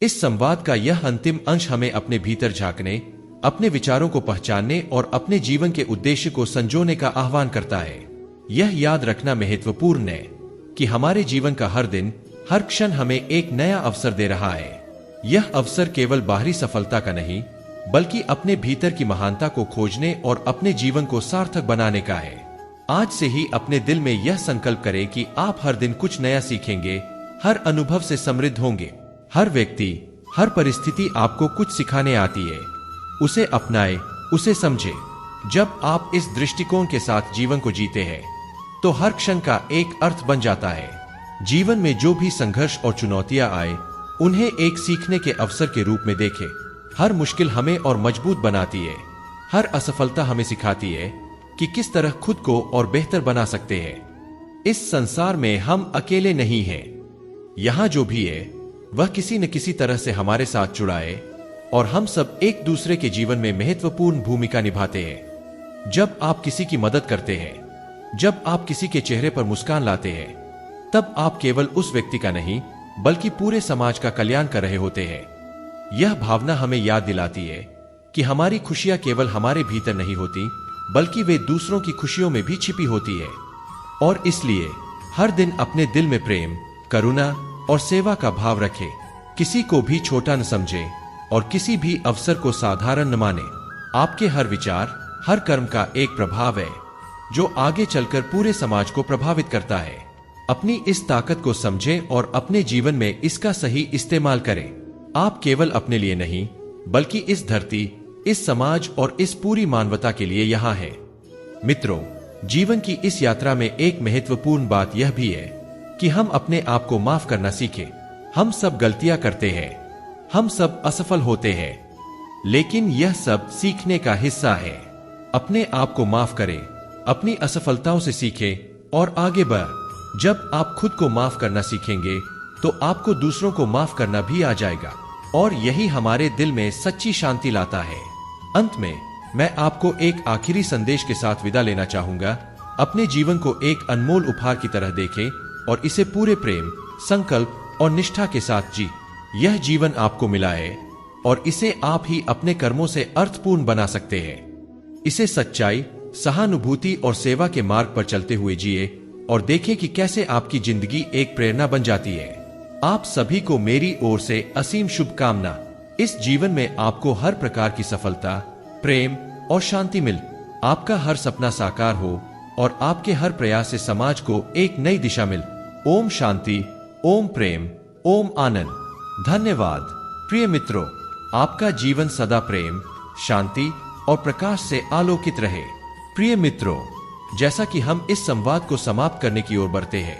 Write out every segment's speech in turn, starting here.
इस संवाद का यह अंतिम अंश हमें अपने भीतर झांकने, अपने विचारों को पहचानने और अपने जीवन के उद्देश्य को संजोने का आह्वान करता है। यह याद रखना महत्वपूर्ण है कि हमारे जीवन का हर दिन, हर क्षण हमें एक नया अवसर दे रहा है। यह अवसर केवल बाहरी सफलता का नहीं, बल्कि अपने भीतर की महानता को खोजने और अपने जीवन को सार्थक बनाने का है। आज से ही अपने दिल में यह संकल्प करें कि आप हर दिन कुछ नया सीखेंगे, हर अनुभव से समृद्ध होंगे। हर व्यक्ति, हर परिस्थिति आपको कुछ सिखाने आती है। उसे अपनाएं, उसे समझें। जब आप इस दृष्टिकोण के साथ जीवन को जीते हैं, तो हर क्षण का एक अर्थ बन जाता है। जीवन में जो भी संघर्ष और चुनौतियां आए, उन्हें एक सीखने के अवसर के रूप में देखें। हर मुश्किल हमें और मजबूत बनाती है। हर असफलता हमें सिखाती है कि किस तरह खुद को और बेहतर बना सकते हैं। इस संसार में हम अकेले नहीं हैं। यहां जो भी है, वह किसी न किसी तरह से हमारे साथ जुड़ा है और हम सब एक दूसरे के जीवन में महत्वपूर्ण भूमिका निभाते हैं। जब आप किसी की मदद करते हैं, जब आप किसी के चेहरे पर मुस्कान लाते हैं, तब आप केवल उस व्यक्ति का नहीं, बल्कि पूरे समाज का कल्याण कर रहे होते हैं। यह भावना हमें याद दिलाती है कि हमारी खुशियां केवल हमारे भीतर नहीं होती, बल्कि वे दूसरों की खुशियों में भी छिपी होती है। और इसलिए हर दिन अपने दिल में प्रेम, करुणा और सेवा का भाव रखें। किसी को भी छोटा न समझे और किसी भी अवसर को साधारण न माने। आपके हर विचार, हर कर्म का एक प्रभाव है, जो आगे चलकर पूरे समाज को प्रभावित करता है। अपनी इस ताकत को समझें और अपने जीवन में इसका सही इस्तेमाल करें। आप केवल अपने लिए नहीं, बल्कि इस धरती, इस समाज और इस पूरी मानवता के लिए यहाँ हैं। मित्रों, जीवन की इस यात्रा में एक महत्वपूर्ण बात यह भी है कि हम अपने आप को माफ करना सीखें। हम सब गलतियां करते हैं, हम सब असफल होते हैं, लेकिन यह सब सीखने का हिस्सा है। अपने आप को माफ करें, अपनी असफलताओं से सीखें और आगे बढ़। जब आप खुद को माफ करना सीखेंगे, तो आपको दूसरों को माफ करना भी आ जाएगा, और यही हमारे दिल में सच्ची शांति लाता है। अंत में मैं आपको एक आखिरी संदेश के साथ विदा लेना चाहूंगा। अपने जीवन को एक अनमोल उपहार की तरह देखें और इसे पूरे प्रेम, संकल्प और निष्ठा के साथ जी। यह जीवन आपको मिला है और इसे आप ही अपने कर्मों से अर्थपूर्ण बना सकते हैं। इसे सच्चाई, सहानुभूति और सेवा के मार्ग पर चलते हुए जिए और देखें कि कैसे आपकी जिंदगी एक प्रेरणा बन जाती है। आप सभी को मेरी ओर से असीम शुभकामना। इस जीवन में आपको हर प्रकार की सफलता, प्रेम और शांति मिल। आपका हर सपना साकार हो और आपके हर प्रयास से समाज को एक नई दिशा मिल। ओम शांति, ओम प्रेम, ओम आनंद। धन्यवाद। प्रिय मित्रों, आपका जीवन सदा प्रेम, शांति और प्रकाश से आलोकित रहे। प्रिय मित्रों, जैसा कि हम इस संवाद को समाप्त करने की ओर बढ़ते हैं,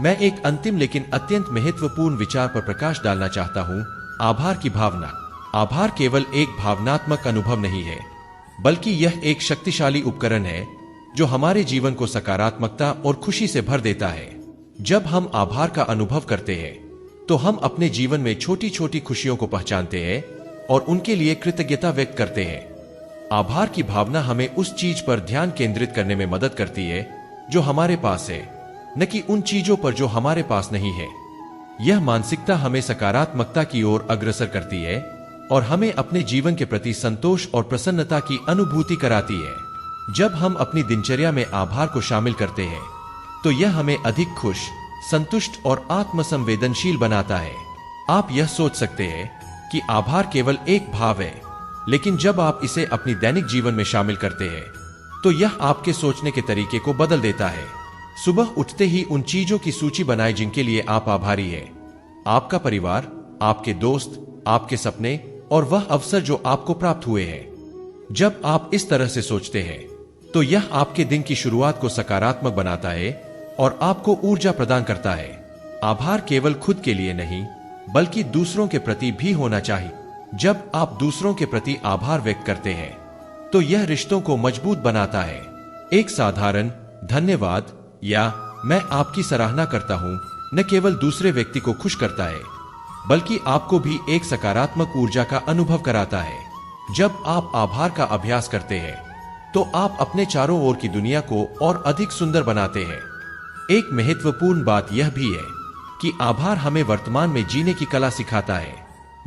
मैं एक अंतिम लेकिन अत्यंत महत्वपूर्ण विचार पर प्रकाश डालना चाहता हूं। आभार की भावना। आभार केवल एक भावनात्मक अनुभव नहीं है, बल्कि यह एक शक्तिशाली उपकरण है जो हमारे जीवन को सकारात्मकता और खुशी से भर देता है। जब हम आभार का अनुभव करते हैं, तो हम अपने जीवन में छोटी छोटी खुशियों को पहचानते हैं और उनके लिए कृतज्ञता व्यक्त करते हैं। आभार की भावना हमें उस चीज पर ध्यान केंद्रित करने में मदद करती है जो हमारे पास है, न कि उन चीजों पर जो हमारे पास नहीं है। यह मानसिकता हमें सकारात्मकता की ओर अग्रसर करती है और हमें अपने जीवन के प्रति संतोष और प्रसन्नता की अनुभूति कराती है। जब हम अपनी दिनचर्या में आभार को शामिल करते हैं, तो यह हमें अधिक खुश, संतुष्ट और आत्मसंवेदनशील बनाता है। आप यह सोच सकते हैं कि आभार केवल एक भाव है, लेकिन जब आप इसे अपनी दैनिक जीवन में शामिल करते हैं, तो यह आपके सोचने के तरीके को बदल देता है। सुबह उठते ही उन चीजों की सूची बनाएं जिनके लिए आप आभारी हैं। आपका परिवार, आपके दोस्त, आपके सपने और वह अवसर जो आपको प्राप्त हुए हैं। जब आप इस तरह से सोचते हैं, तो यह आपके दिन की शुरुआत को सकारात्मक बनाता है और आपको ऊर्जा प्रदान करता है। आभार केवल खुद के लिए नहीं, बल्कि दूसरों के प्रति भी होना चाहिए। जब आप दूसरों के प्रति आभार व्यक्त करते हैं, तो यह रिश्तों को मजबूत बनाता है। एक साधारण धन्यवाद या मैं आपकी सराहना करता हूं न केवल दूसरे व्यक्ति को खुश करता है, बल्कि आपको भी एक सकारात्मक ऊर्जा का अनुभव कराता है। जब आप आभार का अभ्यास करते हैं, तो आप अपने चारों ओर की दुनिया को और अधिक सुंदर बनाते हैं। एक महत्वपूर्ण बात यह भी है कि आभार हमें वर्तमान में जीने की कला सिखाता है।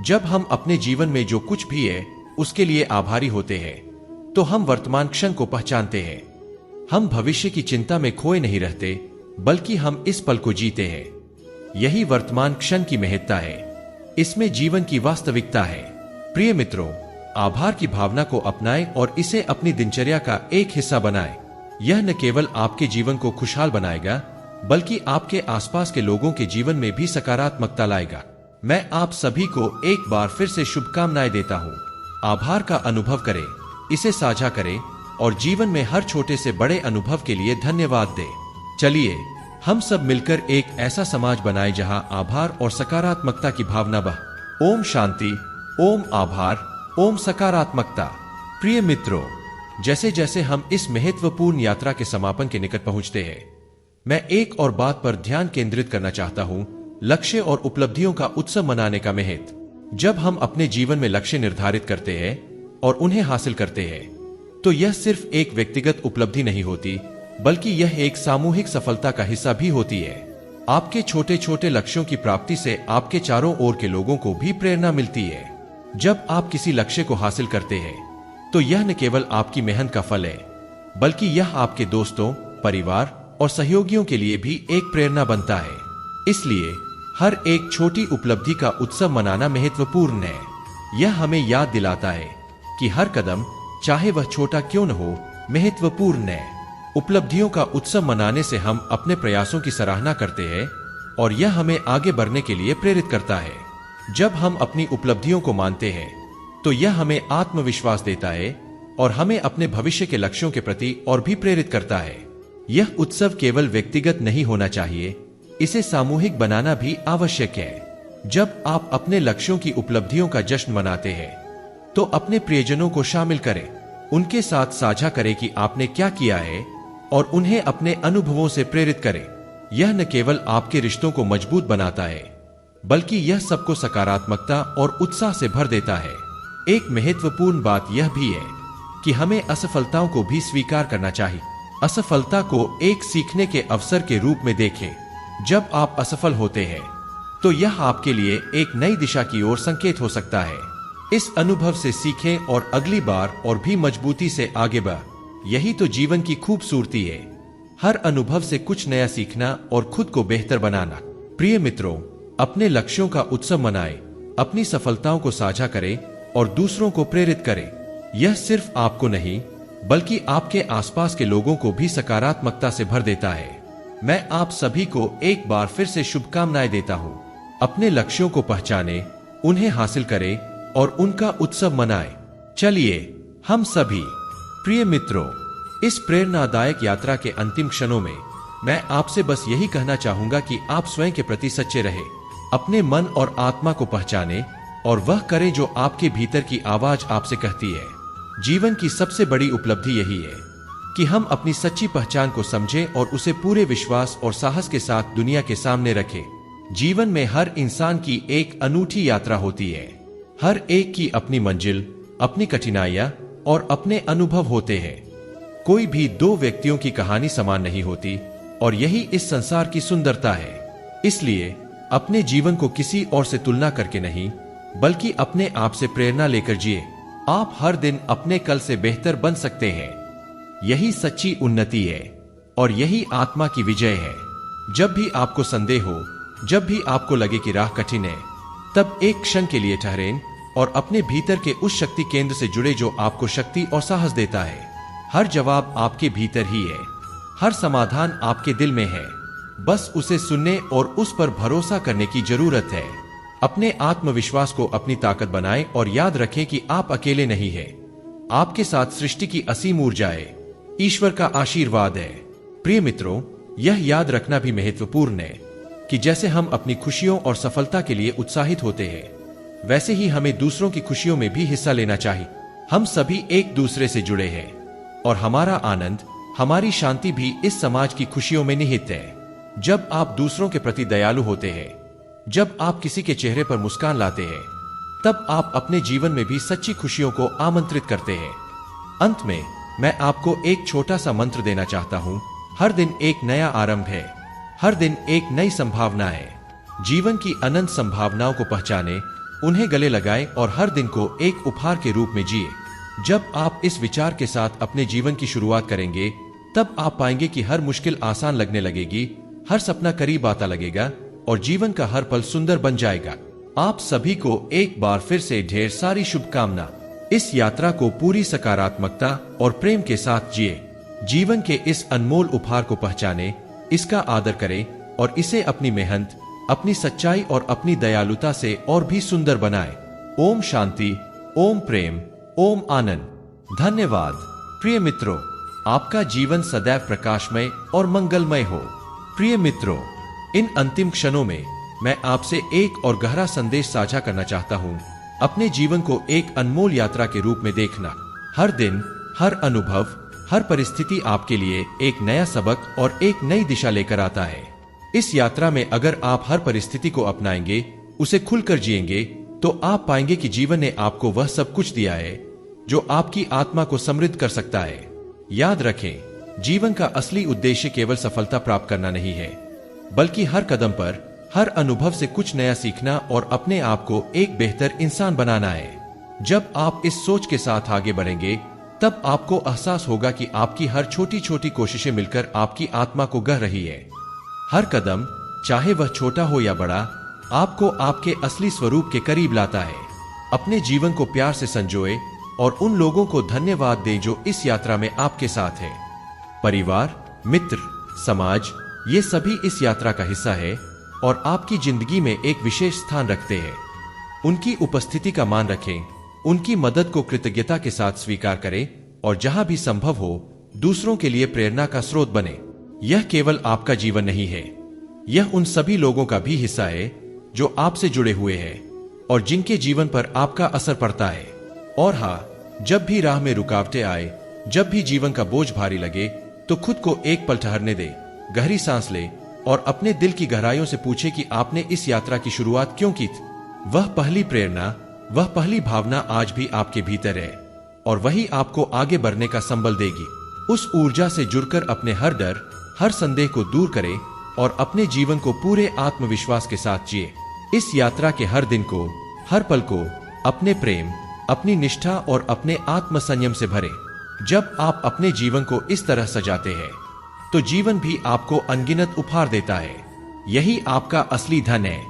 जब हम अपने जीवन में जो कुछ भी है उसके लिए आभारी होते हैं तो हम वर्तमान क्षण को पहचानते हैं। हम भविष्य की चिंता में खोए नहीं रहते, बल्कि हम इस पल को जीते हैं। यही वर्तमान क्षण की महत्ता है, इसमें जीवन की वास्तविकता है। प्रिय मित्रों, आभार की भावना को अपनाएं और इसे अपनी दिनचर्या का एक हिस्सा बनाएं। यह न केवल आपके जीवन को खुशहाल बनाएगा, बल्कि आपके आसपास के लोगों के जीवन में भी सकारात्मकता लाएगा। मैं आप सभी को एक बार फिर से शुभकामनाएं देता हूं। आभार का अनुभव करें, इसे साझा करें और जीवन में हर छोटे से बड़े अनुभव के लिए धन्यवाद दें। चलिए हम सब मिलकर एक ऐसा समाज बनाएं जहां आभार और सकारात्मकता की भावना बह। ओम शांति, ओम आभार, ओम सकारात्मकता। प्रिय मित्रों, जैसे जैसे हम इस महत्वपूर्ण यात्रा के समापन के निकट पहुंचते हैं, मैं एक और बात पर ध्यान केंद्रित करना चाहता हूं, लक्ष्य और उपलब्धियों का उत्सव मनाने का महत्व। जब हम अपने जीवन में लक्ष्य निर्धारित करते हैं और उन्हें हासिल करते हैं, तो यह सिर्फ एक व्यक्तिगत उपलब्धि नहीं होती, बल्कि यह एक सामूहिक सफलता का हिस्सा भी होती है। आपके छोटे छोटे लक्ष्यों की प्राप्ति से आपके चारों ओर के लोगों को भी प्रेरणा मिलती है। जब आप किसी लक्ष्य को हासिल करते हैं, तो यह न केवल आपकी मेहनत का फल है, बल्कि यह आपके दोस्तों, परिवार और सहयोगियों के लिए भी एक प्रेरणा बनता है। इसलिए हर एक छोटी उपलब्धि का उत्सव मनाना महत्वपूर्ण है। यह हमें याद दिलाता है कि हर कदम, चाहे वह छोटा क्यों न हो, महत्वपूर्ण है। उपलब्धियों का उत्सव मनाने से हम अपने प्रयासों की सराहना करते हैं और यह हमें आगे बढ़ने के लिए प्रेरित करता है। जब हम अपनी उपलब्धियों को मानते हैं, तो यह हमें आत्मविश्वास देता है और हमें अपने भविष्य के लक्ष्यों के प्रति और भी प्रेरित करता है। यह उत्सव केवल व्यक्तिगत नहीं होना चाहिए, इसे सामूहिक बनाना भी आवश्यक है। जब आप अपने लक्ष्यों की उपलब्धियों का जश्न मनाते हैं, तो अपने प्रियजनों को शामिल करें, उनके साथ साझा करें कि आपने क्या किया है और उन्हें अपने अनुभवों से प्रेरित करें। यह न केवल आपके रिश्तों को मजबूत बनाता है, बल्कि यह सबको सकारात्मकता और उत्साह से भर देता है। एक महत्वपूर्ण बात यह भी है कि हमें असफलताओं को भी स्वीकार करना चाहिए। असफलता को एक सीखने के अवसर के रूप में देखें। जब आप असफल होते हैं, तो यह आपके लिए एक नई दिशा की ओर संकेत हो सकता है। इस अनुभव से सीखें और अगली बार और भी मजबूती से आगे बढ़। यही तो जीवन की खूबसूरती है, हर अनुभव से कुछ नया सीखना और खुद को बेहतर बनाना। प्रिय मित्रों, अपने लक्ष्यों का उत्सव मनाएं, अपनी सफलताओं को साझा करें और दूसरों को प्रेरित करें। यह सिर्फ आपको नहीं, बल्कि आपके आसपास के लोगों को भी सकारात्मकता से भर देता है। मैं आप सभी को एक बार फिर से शुभकामनाएं देता हूं। अपने लक्ष्यों को पहचानें, उन्हें हासिल करें और उनका उत्सव मनाएं। चलिए हम सभी, प्रिय मित्रों, इस प्रेरणादायक यात्रा के अंतिम क्षणों में मैं आपसे बस यही कहना चाहूंगा कि आप स्वयं के प्रति सच्चे रहें, अपने मन और आत्मा को पहचानें और वह करें जो आपके भीतर की आवाज आपसे कहती है। जीवन की सबसे बड़ी उपलब्धि यही है कि हम अपनी सच्ची पहचान को समझें और उसे पूरे विश्वास और साहस के साथ दुनिया के सामने रखें। जीवन में हर इंसान की एक अनूठी यात्रा होती है, हर एक की अपनी मंजिल, अपनी कठिनाइयां और अपने अनुभव होते हैं। कोई भी दो व्यक्तियों की कहानी समान नहीं होती और यही इस संसार की सुंदरता है। इसलिए अपने जीवन को किसी और से तुलना करके नहीं, बल्कि अपने आप से प्रेरणा लेकर जिए। आप हर दिन अपने कल से बेहतर बन सकते हैं। यही सच्ची उन्नति है और यही आत्मा की विजय है। जब भी आपको संदेह हो, जब भी आपको लगे कि राह कठिन है, तब एक क्षण के लिए ठहरें और अपने भीतर के उस शक्ति केंद्र से जुड़े जो आपको शक्ति और साहस देता है। हर जवाब आपके भीतर ही है, हर समाधान आपके दिल में है। बस उसे सुनने और उस पर भरोसा करने की जरूरत है। अपने आत्मविश्वास को अपनी ताकत बनाएं और याद रखें कि आप अकेले नहीं हैं। आपके साथ सृष्टि की असीम ऊर्जा है, ईश्वर का आशीर्वाद है। प्रिय मित्रों, यह याद रखना भी महत्वपूर्ण है कि जैसे हम अपनी खुशियों और सफलता के लिए उत्साहित होते हैं, वैसे ही हमें दूसरों की खुशियों में भी हिस्सा लेना चाहिए। हम सभी एक दूसरे से जुड़े हैं और हमारा आनंद, हमारी शांति भी इस समाज की खुशियों में निहित है। जब आप दूसरों के प्रति दयालु होते हैं, जब आप किसी के चेहरे पर मुस्कान लाते हैं, तब आप अपने जीवन में भी सच्ची खुशियों को आमंत्रित करते हैं। अंत में मैं आपको एक छोटा सा मंत्र देना चाहता हूं। हर दिन एक नया आरंभ है, हर दिन एक नई संभावना है। जीवन की अनंत संभावनाओं को पहचानें उन्हें गले लगाएं और हर दिन को एक उपहार के रूप में जिए। जब आप इस विचार के साथ अपने जीवन की शुरुआत करेंगे, तब आप पाएंगे कि हर मुश्किल आसान लगने लगेगी, हर सपना करीब आता लगेगा और जीवन का हर पल सुंदर बन जाएगा। आप सभी को एक बार फिर से ढेर सारी शुभकामना। इस यात्रा को पूरी सकारात्मकता और प्रेम के साथ जिए। जीवन के इस अनमोल उपहार को पहचाने, इसका आदर करें और इसे अपनी मेहनत, अपनी सच्चाई और अपनी दयालुता से और भी सुंदर बनाएं। ओम शांति, ओम प्रेम, ओम आनंद। धन्यवाद। प्रिय मित्रों, आपका जीवन सदैव प्रकाशमय और मंगलमय हो। प्रिय मित्रों, इन अंतिम क्षणों में मैं आपसे एक और गहरा संदेश साझा करना चाहता हूं। अपने जीवन को एक अनमोल यात्रा के रूप में देखना। हर दिन, हर अनुभव, हर परिस्थिति आपके लिए एक नया सबक और एक नई दिशा लेकर आता है। इस यात्रा में अगर आप हर परिस्थिति को अपनाएंगे, उसे खुलकर जिएंगे, तो आप पाएंगे कि जीवन ने आपको वह सब कुछ दिया है जो आपकी आत्मा को समृद्ध कर सकता है। याद रखें, जीवन का असली उद्देश्य केवल सफलता प्राप्त करना नहीं है, बल्कि हर कदम पर, हर अनुभव से कुछ नया सीखना और अपने आप को एक बेहतर इंसान बनाना है। जब आप इस सोच के साथ आगे बढ़ेंगे, तब आपको एहसास होगा कि आपकी हर छोटी छोटी कोशिशें मिलकर आपकी आत्मा को गढ़ रही है। हर कदम, चाहे वह छोटा हो या बड़ा, आपको आपके असली स्वरूप के करीब लाता है। अपने जीवन को प्यार से संजोए और उन लोगों को धन्यवाद दें जो इस यात्रा में आपके साथ है। परिवार, मित्र, समाज, ये सभी इस यात्रा का हिस्सा है और आपकी जिंदगी में एक विशेष स्थान रखते हैं। उनकी उपस्थिति का मान रखें, उनकी मदद को कृतज्ञता के साथ स्वीकार करें और जहां भी संभव हो, दूसरों के लिए प्रेरणा का स्रोत बने। यह केवल आपका जीवन नहीं है, यह उन सभी लोगों का भी हिस्सा है जो आपसे जुड़े हुए हैं और जिनके जीवन पर आपका असर पड़ता है। और हाँ, जब भी राह में रुकावटें आए, जब भी जीवन का बोझ भारी लगे, तो खुद को एक पल ठहरने दे, गहरी सांस ले और अपने दिल की गहराइयों से पूछे कि आपने इस यात्रा की शुरुआत क्यों की थी। वह पहली प्रेरणा, वह पहली भावना आज भी आपके भीतर है और वही आपको आगे बढ़ने का संबल देगी। उस ऊर्जा से जुड़कर अपने हर डर, हर संदेह को दूर करें और अपने जीवन को पूरे आत्मविश्वास के साथ जिए। इस यात्रा के हर दिन को, हर पल को अपने प्रेम, अपनी निष्ठा और अपने आत्म संयम से भरें। जब आप अपने जीवन को इस तरह सजाते हैं, तो जीवन भी आपको अनगिनत उपहार देता है। यही आपका असली धन है,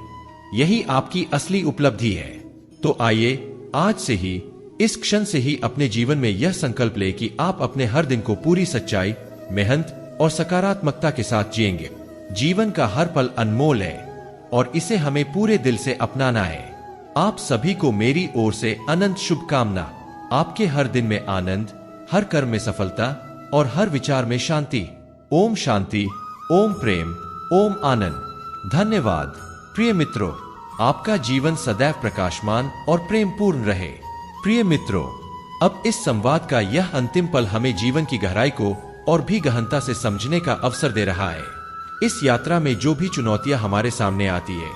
यही आपकी असली उपलब्धि है। तो आइए, आज से ही, इस क्षण से ही अपने जीवन में यह संकल्प ले कि आप अपने हर दिन को पूरी सच्चाई, मेहनत और सकारात्मकता के साथ जिएंगे। जीवन का हर पल अनमोल है और इसे हमें पूरे दिल से अपनाना है। आप सभी को मेरी ओर से अनंत शुभकामना। आपके हर दिन में आनंद, हर कर्म में सफलता और हर विचार में शांति। ओम शांति, ओम प्रेम, ओम आनंद। धन्यवाद। प्रिय मित्रों, आपका जीवन सदैव प्रकाशमान और प्रेम पूर्ण रहे। प्रिय मित्रों, अब इस संवाद का यह अंतिम पल हमें जीवन की गहराई को और भी गहनता से समझने का अवसर दे रहा है। इस यात्रा में जो भी चुनौतियां हमारे सामने आती है,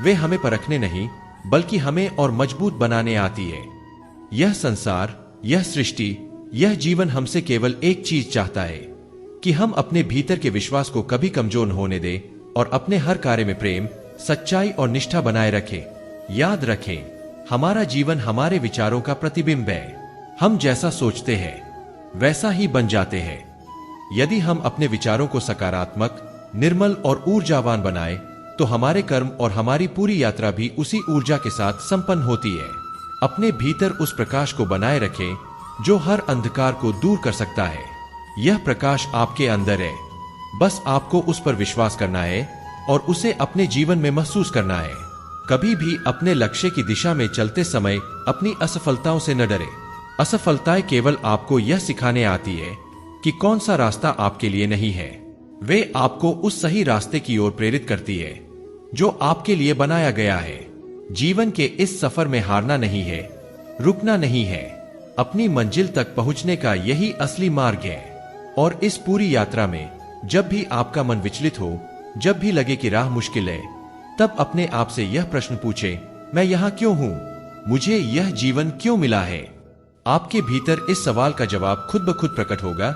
वे हमें परखने नहीं, बल्कि हमें और मजबूत बनाने आती है। यह संसार, यह सृष्टि, यह जीवन हमसे केवल एक चीज चाहता है कि हम अपने भीतर के विश्वास को कभी कमजोर होने दें और अपने हर कार्य में प्रेम, सच्चाई और निष्ठा बनाए रखें। याद रखें, हमारा जीवन हमारे विचारों का प्रतिबिंब है। हम जैसा सोचते हैं, वैसा ही बन जाते हैं। यदि हम अपने विचारों को सकारात्मक, निर्मल और ऊर्जावान बनाए, तो हमारे कर्म और हमारी पूरी यात्रा भी उसी ऊर्जा के साथ संपन्न होती है। अपने भीतर उस प्रकाश को बनाए रखें जो हर अंधकार को दूर कर सकता है। यह प्रकाश आपके अंदर है, बस आपको उस पर विश्वास करना है और उसे अपने जीवन में महसूस करना है। कभी भी अपने लक्ष्य की दिशा में चलते समय अपनी असफलताओं से न डरे। असफलताएं केवल आपको यह सिखाने आती है कि कौन सा रास्ता आपके लिए नहीं है। वे आपको उस सही रास्ते की ओर प्रेरित करती है जो आपके लिए बनाया गया है। जीवन के इस सफर में हारना नहीं है, रुकना नहीं है। अपनी मंजिल तक पहुंचने का यही असली मार्ग है। और इस पूरी यात्रा में जब भी आपका मन विचलित हो, जब भी लगे कि राह मुश्किल है, तब अपने आप से यह प्रश्न पूछें, मैं यहां क्यों हूं? मुझे यह जीवन क्यों मिला है? आपके भीतर इस सवाल का जवाब खुद ब खुद प्रकट होगा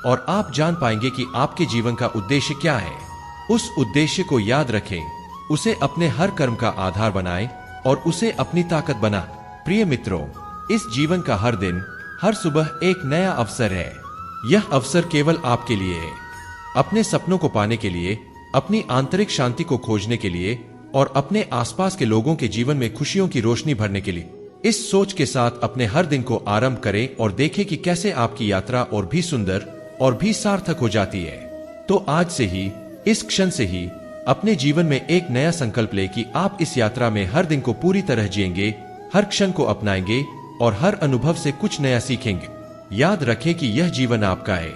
और आप जान पाएंगे कि आपके जीवन का उद्देश्य क्या है। उस उद्देश्य को याद रखें, उसे अपने हर कर्म का आधार बनाएं और उसे अपनी ताकत बना। प्रिय मित्रों, इस जीवन का हर दिन, हर सुबह एक नया अवसर है। यह अवसर केवल आपके लिए है, अपने सपनों को पाने के लिए, अपनी आंतरिक शांति को खोजने के लिए और अपने आसपास के लोगों के जीवन में खुशियों की रोशनी भरने के लिए। इस सोच के साथ अपने हर दिन को आरंभ करें और देखें कि कैसे आपकी यात्रा और भी सुंदर और भी सार्थक हो जाती है। तो आज से ही, इस क्षण से ही अपने जीवन में एक नया संकल्प लें कि आप इस यात्रा में हर दिन को पूरी तरह जिएंगे, हर क्षण को अपनाएंगे और हर अनुभव से कुछ नया सीखेंगे। याद रखें कि यह जीवन आपका है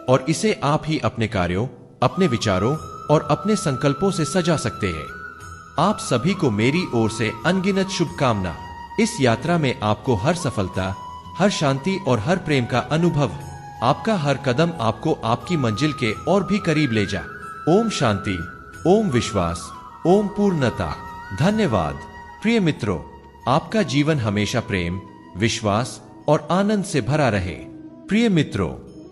और इसे आप ही अपने कार्यों, अपने विचारों और अपने संकल्पों से सजा सकते हैं। आप सभी को मेरी ओर से अनगिनत शुभकामना। इस यात्रा में आपको हर सफलता, हर शांति और हर प्रेम का अनुभव। आपका हर कदम आपको आपकी मंजिल के और भी करीब ले जा। ओम शांति, ओम विश्वास, ओम पूर्णता। धन्यवाद। प्रिय मित्रों, आपका जीवन हमेशा प्रेम, विश्वास और आनंद से भरा रहे। प्रिय मित्रों,